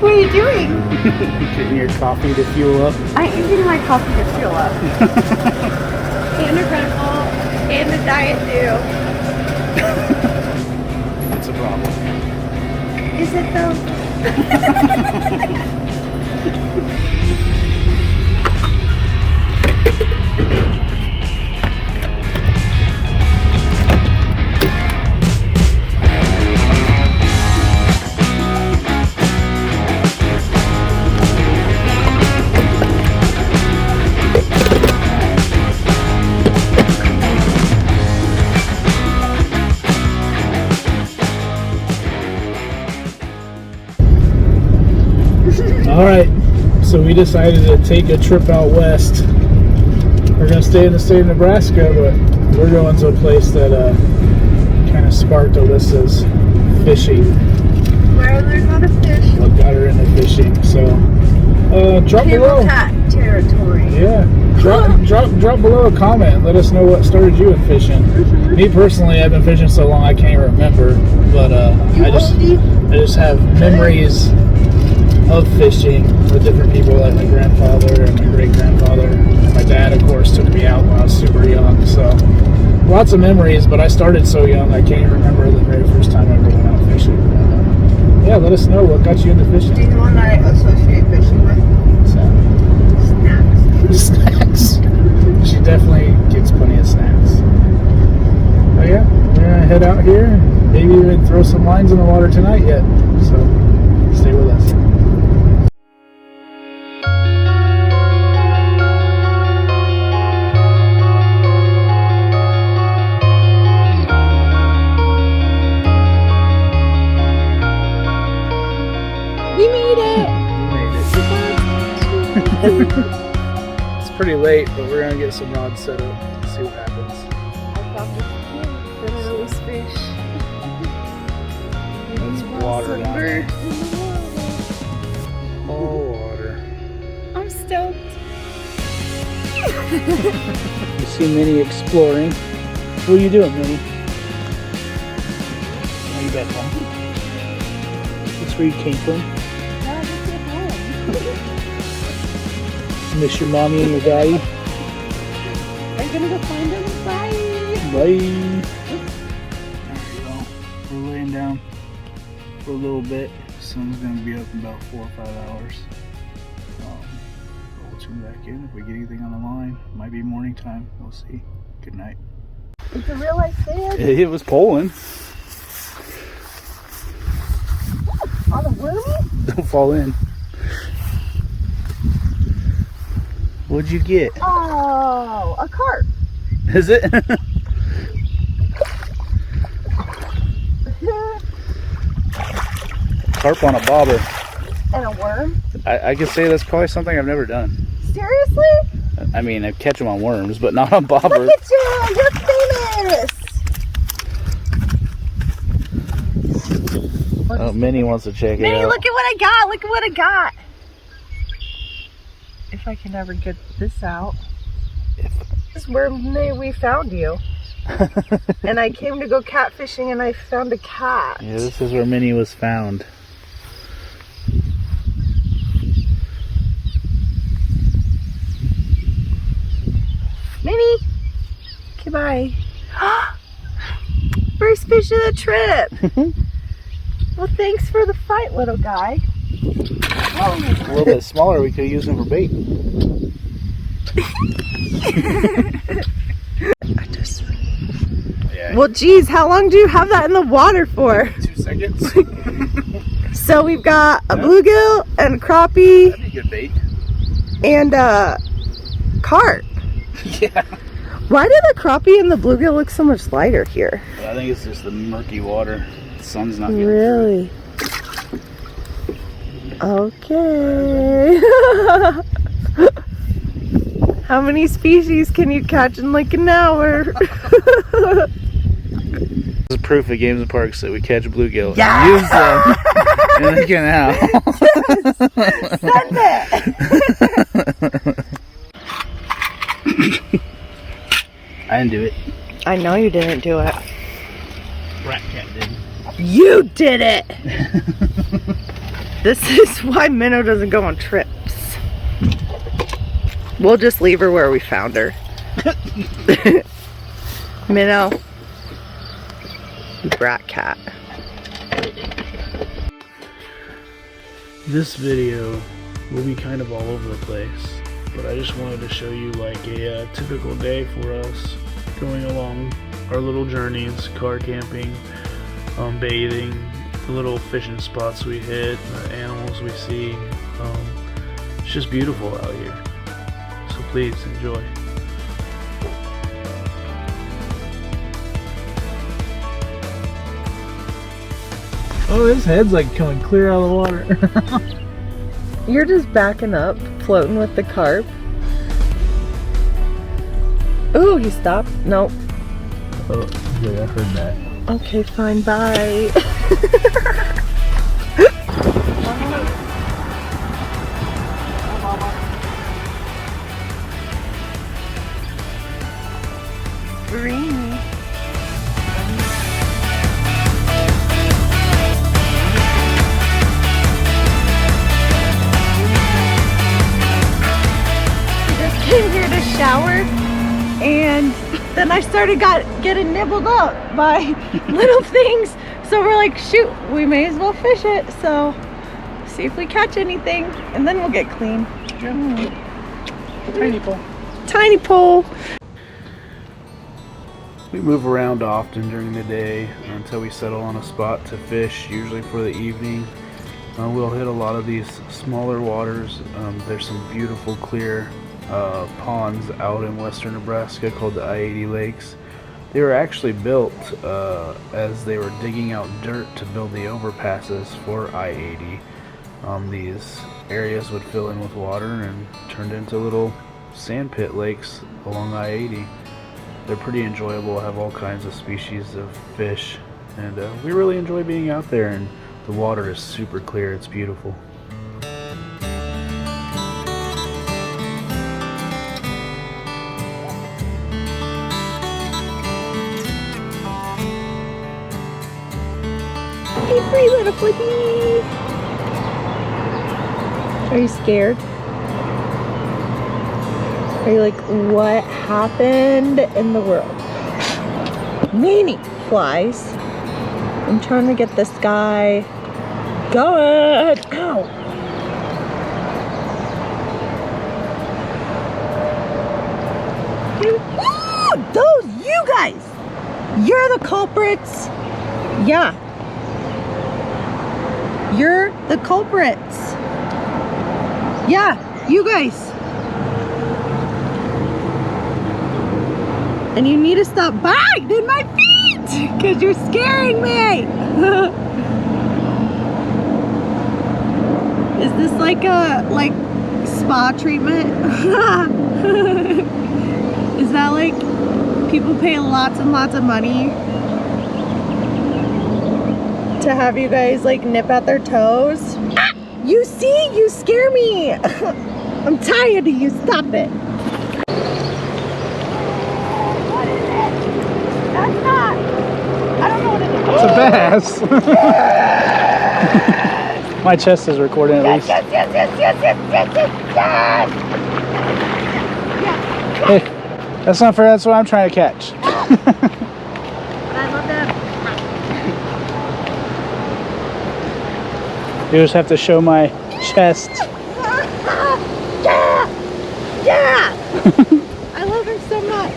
What are you doing? Getting your coffee to fuel up. I am getting my coffee to fuel up. And a Red Bull and the Diet Dew. It's a problem. Is it though? Alright, so we decided to take a trip out west. We're going to stay in the state of Nebraska, but we're going to a place that kind of sparked Alyssa's fishing. Where there's not a fish. What got her into fishing. So, drop below. Cat territory. Yeah, drop below a comment and let us know what started you in fishing. Me personally, I've been fishing so long I can't remember, but I just have memories of fishing with different people, like my grandfather and my great-grandfather. And my dad, of course, took me out when I was super young, so lots of memories, but I started so young I can't remember the very first time I ever went out fishing. Yeah, let us know what got you into fishing. Do you want I associate fishing with? Snacks. She definitely gets plenty of snacks. Oh yeah, we're gonna head out here and maybe even throw some lines in the water tonight yet, so stay with us. We made it! It's pretty late, but we're gonna get some rods set up and see what happens. I thought this was fish. It's water down there. All water. I'm stoked. You see Minnie exploring. What are you doing, Minnie? Are you back home? That's where you came from? Miss your mommy and your daddy? I'm gonna go find them. Bye! Bye! Alright, well, we're laying down for a little bit. The sun's gonna be up in about 4 or 5 hours. We'll tune back in. If we get anything on the line, it might be morning time. We'll see. Good night. It's a real life sand. It was pulling. On a wormy? Don't fall in. What'd you get? Oh, a carp. Is it? Carp on a bobber. And a worm? I could say that's probably something I've never done. Seriously? I mean, I catch them on worms, but not on bobber. Look at you! You're famous! Oh, Minnie wants to check it out. Minnie, look at what I got! Look at what I got! If I can ever get this out. This is where we found you. And I came to go catfishing and I found a cat. Yeah, this is where Minnie was found. Minnie! Okay, bye. First fish of the trip! Well, thanks for the fight, little guy. A little bit smaller, we could use them for bait. Well, geez, how long do you have that in the water for? 2 seconds. So we've got a bluegill and a crappie. That'd be good bait. And a carp. Yeah. Why do the crappie and the bluegill look so much lighter here? I think it's just the murky water. The sun's not getting Really? Okay. How many species can you catch in like an hour? This is proof at Games and Parks that we catch bluegill. Yeah! Use them in the canal. Send it! I didn't do it. I know you didn't do it. Rat Cat did. You did it! This is why Minnow doesn't go on trips. We'll just leave her where we found her. Minnow. You brat cat. This video will be kind of all over the place, but I just wanted to show you like a typical day for us going along our little journeys, car camping, bathing, the little fishing spots we hit, the animals we see. It's just beautiful out here, so please enjoy. Oh, his head's like coming clear out of the water. You're just backing up, floating with the carp. Ooh, he stopped. Nope. Oh, yeah, I heard that. Okay, fine, bye. Green. Came here to shower, and then I started getting nibbled up by little things, so we're like, shoot, we may as well fish it, so see if we catch anything and then we'll get clean. Tiny pole. Tiny pole. We move around often during the day until we settle on a spot to fish, usually for the evening. We'll hit a lot of these smaller waters. There's some beautiful clear ponds out in western Nebraska called the I-80 lakes. They were actually built as they were digging out dirt to build the overpasses for I-80. These areas would fill in with water and turned into little sandpit lakes along I-80. They're pretty enjoyable, have all kinds of species of fish, and we really enjoy being out there, and the water is super clear. It's beautiful. Hey, free little flippy. Are you scared? Are you like, what happened in the world? Many flies. I'm trying to get this guy going. Ow. Ooh, those, you guys. You're the culprits. Yeah. You're the culprits. Yeah, you guys. And you need to stop biting in my feet because you're scaring me. Is this like a spa treatment? Is that like people pay lots and lots of money to have you guys like nip at their toes? Ah, you see, you scare me. I'm tired of you. Stop it. What is it? That's not. I don't know what it is. It's a bass. My chest is recording at least. Yes. Hey, that's not fair. That's what I'm trying to catch. I love them. You just have to show my chest. Yeah! I love her so much.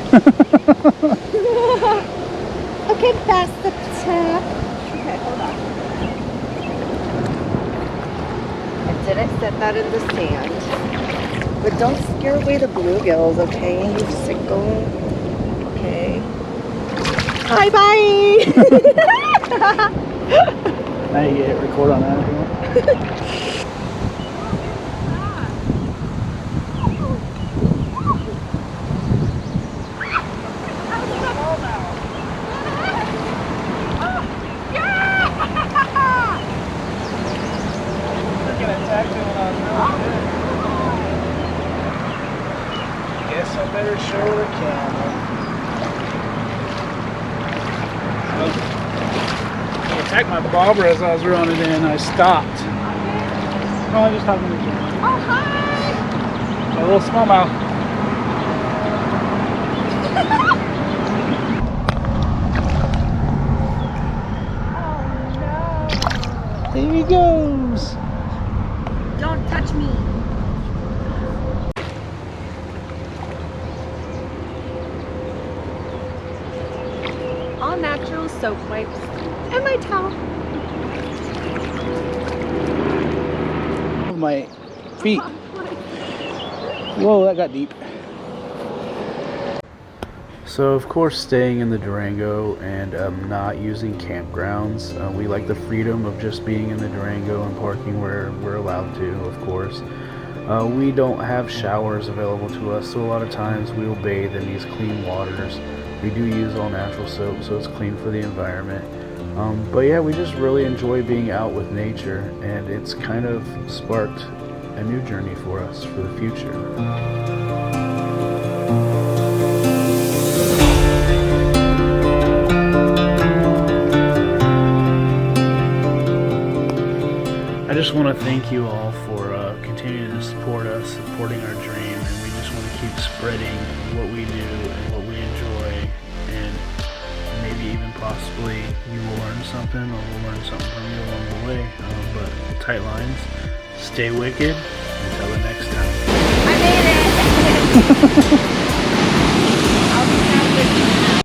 Okay, that's the tip. Okay, hold on. I didn't set that in the sand. But don't scare away the bluegills, okay? You sicko. Okay. Bye-bye! Now you get record on that if you want. Guess I better show the camera. He attacked my bobber as I was running in. I stopped. Oh, just having a drink. Oh, hi! A little smallmouth. Oh, no. Here he goes. Don't touch me. All natural soap wipes and my towel. My feet. Whoa, that got deep. So of course, staying in the Durango and not using campgrounds, we like the freedom of just being in the Durango and parking where we're allowed to, of course. We don't have showers available to us, so a lot of times we will bathe in these clean waters. We do use all natural soap, so it's clean for the environment. But yeah, we just really enjoy being out with nature, and it's kind of sparked a new journey for us for the future. I just want to thank you all for continuing to support us, supporting our dream, and we just want to keep spreading what we do and what we enjoy, and maybe even possibly you will learn something, or we'll learn something from you along the way. But tight lines, stay wicked, until the next time.